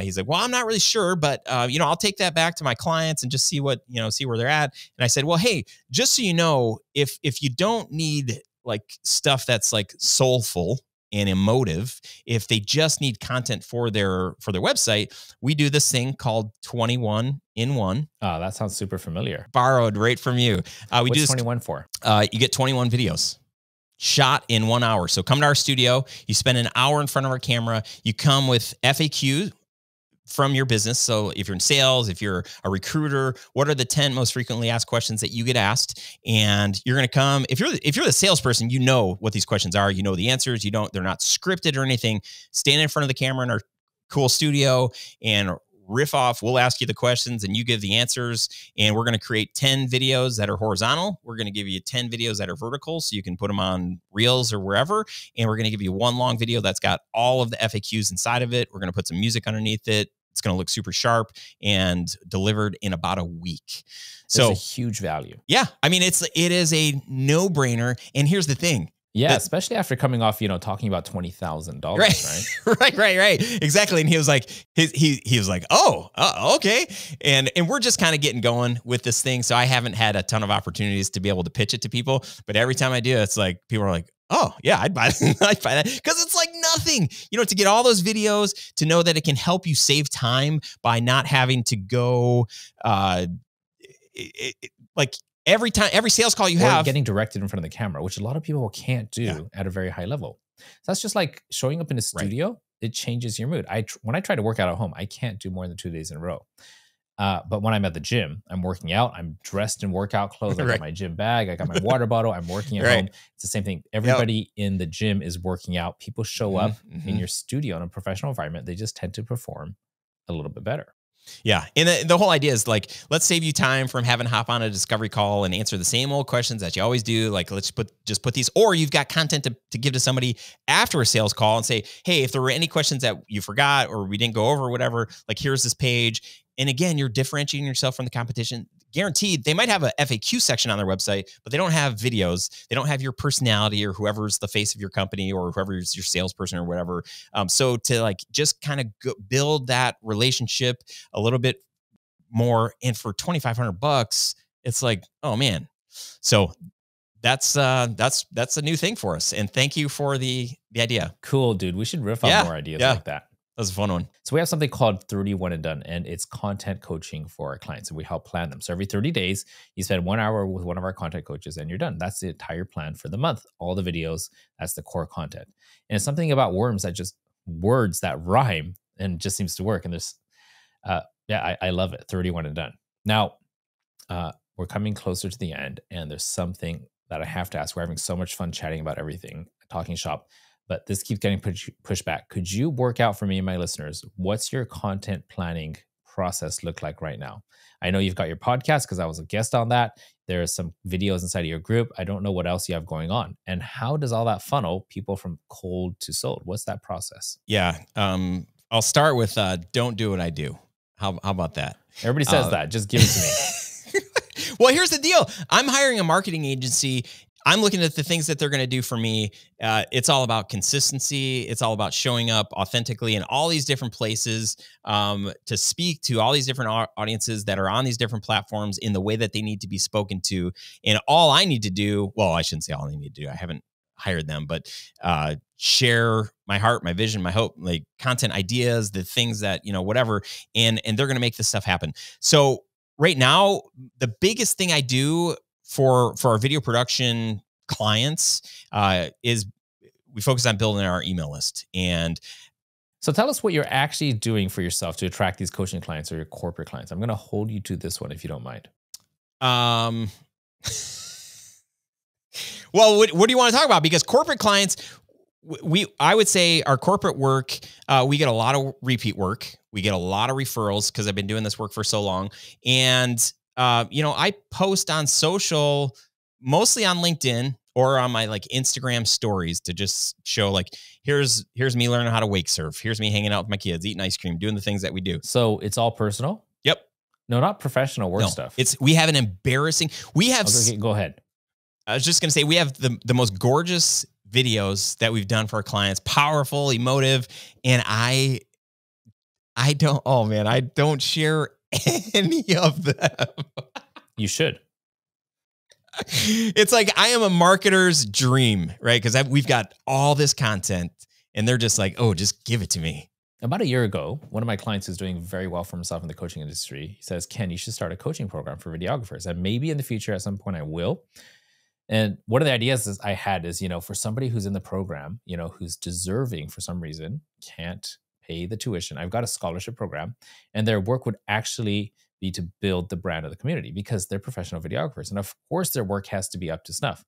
[SPEAKER 1] he's like, well, I'm not really sure, but I'll take that back to my clients and just see where they're at. And I said, well, hey, just so you know, if you don't need like stuff that's like soulful and emotive. If they just need content for their website, we do this thing called 21 in 1.
[SPEAKER 3] Oh, that sounds super familiar.
[SPEAKER 1] Borrowed right from you. We
[SPEAKER 3] What's
[SPEAKER 1] do this,
[SPEAKER 3] 21 for?
[SPEAKER 1] you get 21 videos shot in 1 hour. So come to our studio, you spend an hour in front of our camera, you come with FAQ from your business. So if you're in sales, if you're a recruiter, what are the 10 most frequently asked questions that you get asked? And you're going to come, if you're the salesperson, you know what these questions are, you know the answers, they're not scripted or anything. Stand in front of the camera in our cool studio and riff off. We'll ask you the questions and you give the answers. And we're going to create 10 videos that are horizontal. We're going to give you 10 videos that are vertical, so you can put them on Reels or wherever. And we're going to give you one long video that's got all of the FAQs inside of it. We're going to put some music underneath it. It's going to look super sharp and delivered in about a week. So
[SPEAKER 3] That's a huge value.
[SPEAKER 1] Yeah. I mean, it is a no brainer. And here's the thing.
[SPEAKER 3] Yeah, especially after coming off, talking about $20,000,
[SPEAKER 1] right? Right. Exactly. And he was like, he was like, oh, okay. And we're just kind of getting going with this thing. So I haven't had a ton of opportunities to be able to pitch it to people. But every time I do, it's like, people are like, oh yeah, I'd buy that. I'd buy that. Because it's like nothing, to get all those videos, to know that it can help you save time by not having to go, like, every sales call you have,
[SPEAKER 3] getting directed in front of the camera, which a lot of people can't do at a very high level. So that's just like showing up in a studio. Right. It changes your mood. When I try to work out at home, I can't do more than 2 days in a row. But when I'm at the gym, I'm working out, I'm dressed in workout clothes. I got my gym bag, I got my water bottle, I'm working at home. It's the same thing. Everybody in the gym is working out. People show up in your studio in a professional environment. They just tend to perform a little bit better.
[SPEAKER 1] Yeah. And the whole idea is like, let's save you time from having to hop on a discovery call and answer the same old questions that you always do. Like, let's just put these, or you've got content to give to somebody after a sales call and say, hey, if there were any questions that you forgot or we didn't go over or whatever, like, here's this page. And again, you're differentiating yourself from the competition. Guaranteed, they might have a FAQ section on their website, but they don't have videos. They don't have your personality or whoever's the face of your company or whoever's your salesperson or whatever. So to like just kind of build that relationship a little bit more, and for $2,500, it's like, oh man. So that's a new thing for us. And thank you for the idea.
[SPEAKER 3] Cool, dude. We should riff on more ideas like that.
[SPEAKER 1] That was a fun one.
[SPEAKER 3] So we have something called 31 and Done, and it's content coaching for our clients, and we help plan them. So every 30 days, you spend 1 hour with one of our content coaches and you're done. That's the entire plan for the month. All the videos, that's the core content. And it's something about words that rhyme and just seems to work. And there's, I love it. 31 and Done. Now, we're coming closer to the end, and there's something that I have to ask. We're having so much fun chatting about everything, talking shop. But this keeps getting pushed back. Could you work out for me and my listeners, what's your content planning process look like right now? I know you've got your podcast because I was a guest on that. There are some videos inside of your group. I don't know what else you have going on. And how does all that funnel people from cold to sold? What's that process?
[SPEAKER 1] Yeah. I'll start with don't do what I do. How about that?
[SPEAKER 3] Everybody says that. Just give it to me.
[SPEAKER 1] Well, here's the deal. I'm hiring a marketing agency. I'm looking at the things that they're going to do for me. It's all about consistency. It's all about showing up authentically in all these different places, to speak to all these different audiences that are on these different platforms in the way that they need to be spoken to. And all I need to do, well, I shouldn't say all I need to do. I haven't hired them, but share my heart, my vision, my hope, like content ideas, the things that, whatever. And they're going to make this stuff happen. So right now, the biggest thing I do for our video production clients is we focus on building our email list. And
[SPEAKER 3] so tell us what you're actually doing for yourself to attract these coaching clients or your corporate clients. I'm going to hold you to this one if you don't mind.
[SPEAKER 1] Well, what do you want to talk about? Because corporate clients, I would say our corporate work, we get a lot of repeat work. We get a lot of referrals because I've been doing this work for so long. And I post on social, mostly on LinkedIn or on my like Instagram stories to just show like, here's me learning how to wake surf. Here's me hanging out with my kids, eating ice cream, doing the things that we do.
[SPEAKER 3] So it's all personal?
[SPEAKER 1] Yep.
[SPEAKER 3] No, not professional work stuff.
[SPEAKER 1] We have an embarrassing,
[SPEAKER 3] go ahead.
[SPEAKER 1] I was just going to say, we have the most gorgeous videos that we've done for our clients, powerful, emotive. And I don't share any of them.
[SPEAKER 3] You should.
[SPEAKER 1] It's like I am a marketer's dream, right? Because we've got all this content and they're just like, oh, just give it to me.
[SPEAKER 3] About a year ago, one of my clients who's doing very well for himself in the coaching industry, he says, Ken, you should start a coaching program for videographers. And maybe in the future, at some point I will. And one of the ideas I had is, for somebody who's in the program, who's deserving for some reason, can't pay the tuition. I've got a scholarship program, and their work would actually be to build the brand of the community because they're professional videographers. And of course, their work has to be up to snuff.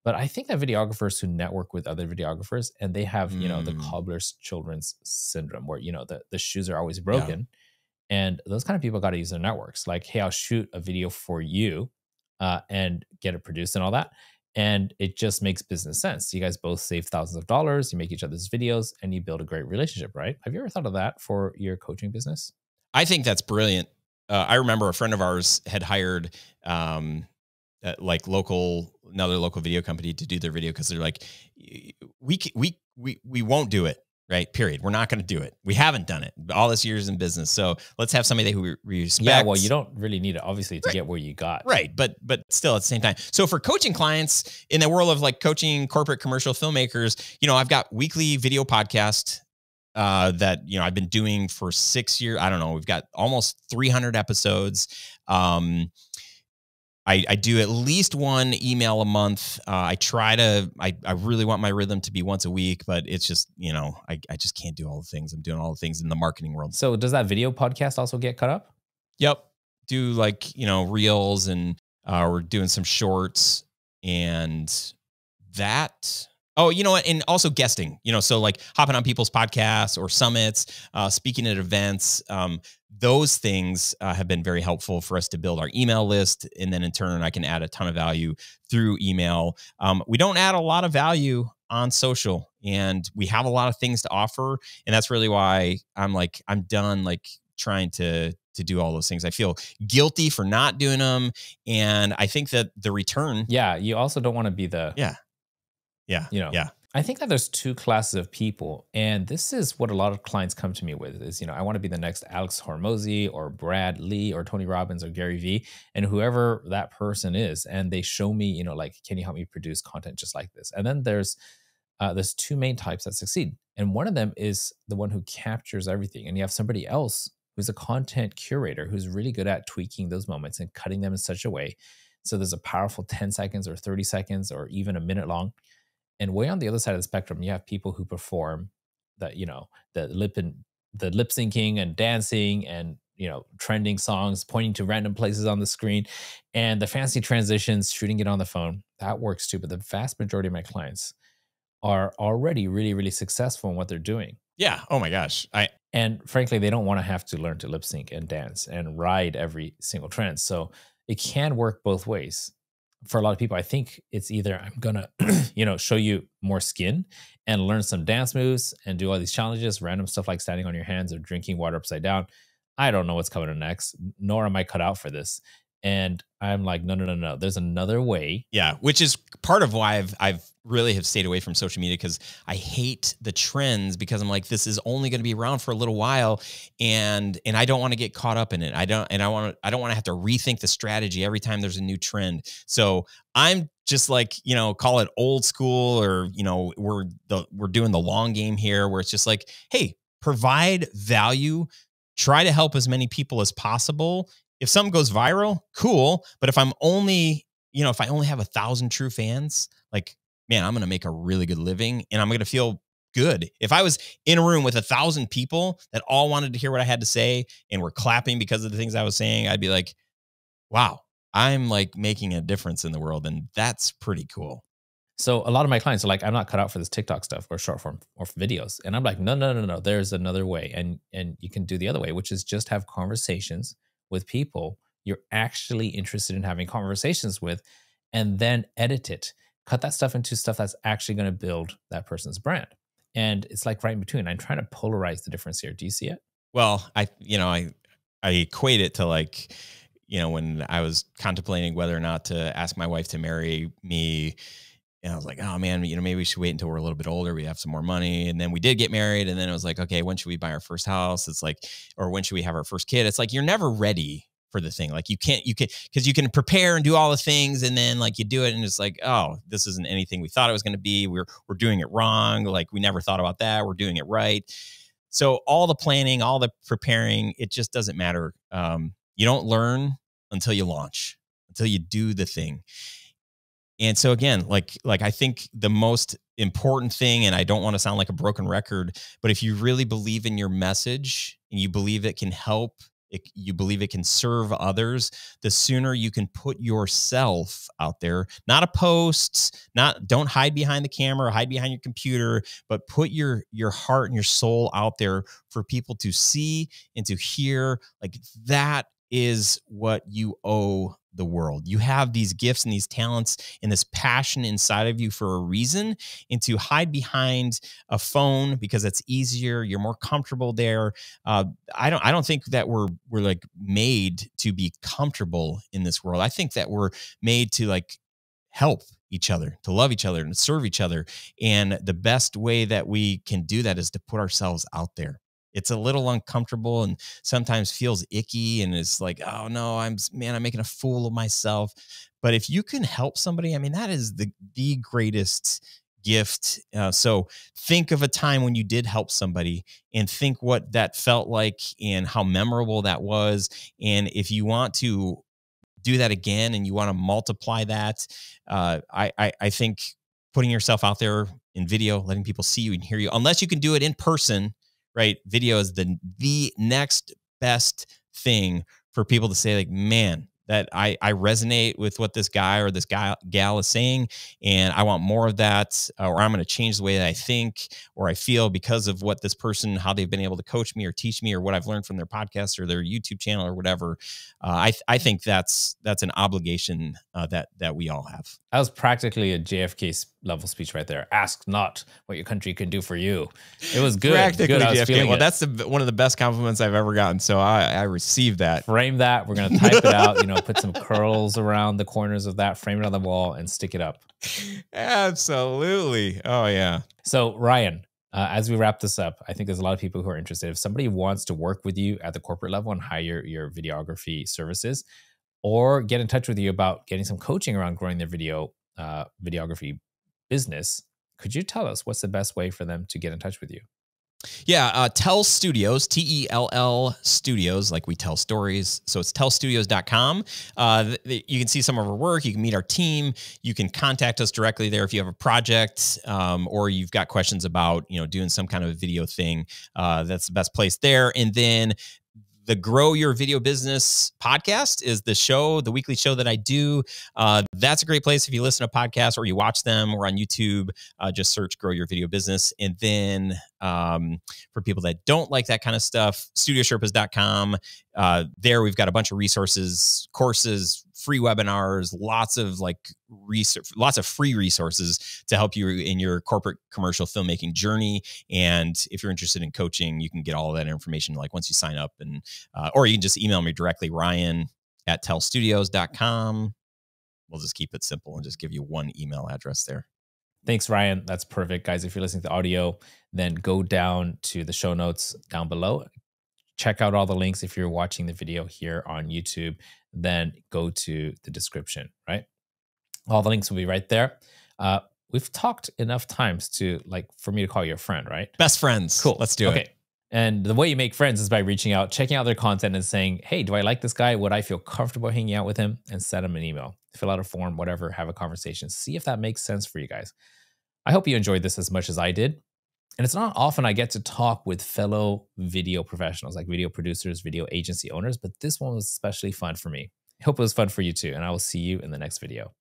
[SPEAKER 3] But I think that videographers who network with other videographers and they have, the cobbler's children's syndrome where, the shoes are always broken. Yeah. And those kind of people got to use their networks. Like, hey, I'll shoot a video for you and get it produced and all that. And it just makes business sense. You guys both save thousands of dollars, you make each other's videos, and you build a great relationship, right? Have you ever thought of that for your coaching business?
[SPEAKER 1] I think that's brilliant. I remember a friend of ours had hired like another local video company to do their video because they're like, we won't do it, right? Period. We're not going to do it. We haven't done it all this years in business. So let's have somebody who we respect.
[SPEAKER 3] Yeah, well, you don't really need it, obviously, to get where you got.
[SPEAKER 1] Right. But still at the same time. So for coaching clients in the world of like coaching corporate commercial filmmakers, I've got weekly video podcast that, I've been doing for 6 years. I don't know. We've got almost 300 episodes. I do at least one email a month. I really want my rhythm to be once a week, but it's just, I just can't do all the things. I'm doing all the things in the marketing world.
[SPEAKER 3] So does that video podcast also get cut up?
[SPEAKER 1] Yep. Do like, reels and we're doing some shorts and that. Oh, you know what? And also guesting, so like hopping on people's podcasts or summits, speaking at events. Those things have been very helpful for us to build our email list. And then in turn, I can add a ton of value through email. We don't add a lot of value on social and we have a lot of things to offer. And that's really why I'm done like trying to do all those things. I feel guilty for not doing them. And I think that the return.
[SPEAKER 3] Yeah. You also don't want to be the.
[SPEAKER 1] Yeah.
[SPEAKER 3] I think that there's two classes of people, and this is what a lot of clients come to me with is, I want to be the next Alex Hormozy or Brad Lee or Tony Robbins or Gary Vee and whoever that person is. And they show me, like, can you help me produce content just like this? And then there's two main types that succeed. And one of them is the one who captures everything. And you have somebody else who's a content curator who's really good at tweaking those moments and cutting them in such a way. So there's a powerful 10 seconds or 30 seconds or even a minute long. And way on the other side of the spectrum, you have people who perform the lip syncing and dancing and, trending songs, pointing to random places on the screen and the fancy transitions, shooting it on the phone. That works too. But the vast majority of my clients are already really, really successful in what they're doing.
[SPEAKER 1] Yeah. Oh my gosh.
[SPEAKER 3] And frankly, they don't want to have to learn to lip sync and dance and ride every single trend. So it can work both ways. For a lot of people, I think it's either I'm going to, show you more skin and learn some dance moves and do all these challenges, random stuff like standing on your hands or drinking water upside down. I don't know what's coming next, nor am I cut out for this. And I'm like, no. There's another way.
[SPEAKER 1] Yeah, which is part of why I've really have stayed away from social media because I hate the trends because I'm like, this is only going to be around for a little while, and I don't want to get caught up in it. I don't want to have to rethink the strategy every time there's a new trend. So I'm just like, call it old school, or we're doing the long game here, where it's just like, hey, provide value, try to help as many people as possible. If something goes viral, cool. But if I'm only, if I only have 1,000 true fans, like, man, I'm going to make a really good living and I'm going to feel good. If I was in a room with 1,000 people that all wanted to hear what I had to say and were clapping because of the things I was saying, I'd be like, wow, I'm like making a difference in the world. And that's pretty cool.
[SPEAKER 3] So a lot of my clients are like, I'm not cut out for this TikTok stuff or short form or videos. And I'm like, no. There's another way. And you can do the other way, which is just have conversations with people you're actually interested in having conversations with, and then edit it. Cut that stuff into stuff that's actually going to build that person's brand. And it's like right in between. I'm trying to polarize the difference here. Do you see it?
[SPEAKER 1] Well, I equate it to like, when I was contemplating whether or not to ask my wife to marry me, and I was like, oh man, maybe we should wait until we're a little bit older. We have some more money. And then we did get married. And then it was like, okay, when should we buy our first house? It's like, or when should we have our first kid? It's like, you're never ready for the thing. Like you can, because you can prepare and do all the things, and then like you do it and it's like, oh, this isn't anything we thought it was going to be. We're doing it wrong. Like we never thought about that. We're doing it right. So all the planning, all the preparing, it just doesn't matter. You don't learn until you launch, until you do the thing. And so again, like I think the most important thing, and I don't want to sound like a broken record, but if you really believe in your message and you believe it can help, you believe it can serve others, the sooner you can put yourself out there, not a post, don't hide behind the camera or hide behind your computer, but put your heart and your soul out there for people to see and to hear. Like that is what you owe the world. You have these gifts and these talents and this passion inside of you for a reason, and to hide behind a phone because it's easier, you're more comfortable there. I don't think that we're like made to be comfortable in this world. I think that we're made to like help each other, to love each other and to serve each other. And the best way that we can do that is to put ourselves out there. It's a little uncomfortable and sometimes feels icky, and it's like, oh no, I'm making a fool of myself. But if you can help somebody, I mean, that is the greatest gift. So think of a time when you did help somebody and think what that felt like and how memorable that was. And if you want to do that again and you want to multiply that, I think putting yourself out there in video, letting people see you and hear you, unless you can do it in person, right? Video is the next best thing for people to say, like, man, that I resonate with what this guy or this gal is saying, and I want more of that, or I'm going to change the way that I think or I feel because of what this person, how they've been able to coach me or teach me, or what I've learned from their podcast or their YouTube channel or whatever. I think that's an obligation that we all have.
[SPEAKER 3] That was practically a JFK level speech right there. Ask not what your country can do for you. It was good.
[SPEAKER 1] Practically
[SPEAKER 3] good.
[SPEAKER 1] JFK. Well, that's one of the best compliments I've ever gotten. So I received that.
[SPEAKER 3] Frame that. We're going to type it out, put some curls around the corners of that, frame it on the wall and stick it up.
[SPEAKER 1] Absolutely. Oh yeah.
[SPEAKER 3] So Ryan, as we wrap this up, I think there's a lot of people who are interested. If somebody wants to work with you at the corporate level and hire your videography services, or get in touch with you about getting some coaching around growing their videography business, could you tell us what's the best way for them to get in touch with you?
[SPEAKER 1] Yeah, Tell Studios, TELL Studios, like we tell stories. So it's tellstudios.com. You can see some of our work. You can meet our team. You can contact us directly there if you have a project, or you've got questions about, doing some kind of video thing. That's the best place there. And then the Grow Your Video Business podcast is the weekly show that I do. That's a great place if you listen to podcasts or you watch them. We're on YouTube. Just search Grow Your Video Business. And then for people that don't like that kind of stuff, studiosherpas.com. There we've got a bunch of resources, courses, free webinars, lots of research, lots of free resources to help you in your corporate commercial filmmaking journey. And if you're interested in coaching, you can get all of that information once you sign up, and or you can just email me directly, ryan@tellstudios.com. We'll just keep it simple and just give you one email address there.
[SPEAKER 3] Thanks, Ryan. That's perfect. Guys, if you're listening to audio, then go down to the show notes down below. Check out all the links. If you're watching the video here on YouTube, then go to the description, right? All the links will be right there. We've talked enough times for me to call you a friend, right?
[SPEAKER 1] Best friends.
[SPEAKER 3] Cool.
[SPEAKER 1] Let's do it.
[SPEAKER 3] And the way you make friends is by reaching out, checking out their content and saying, hey, do I like this guy? Would I feel comfortable hanging out with him? And send him an email, fill out a form, whatever, have a conversation. See if that makes sense for you guys. I hope you enjoyed this as much as I did. And it's not often I get to talk with fellow video professionals, like video producers, video agency owners, but this one was especially fun for me. I hope it was fun for you too. And I will see you in the next video.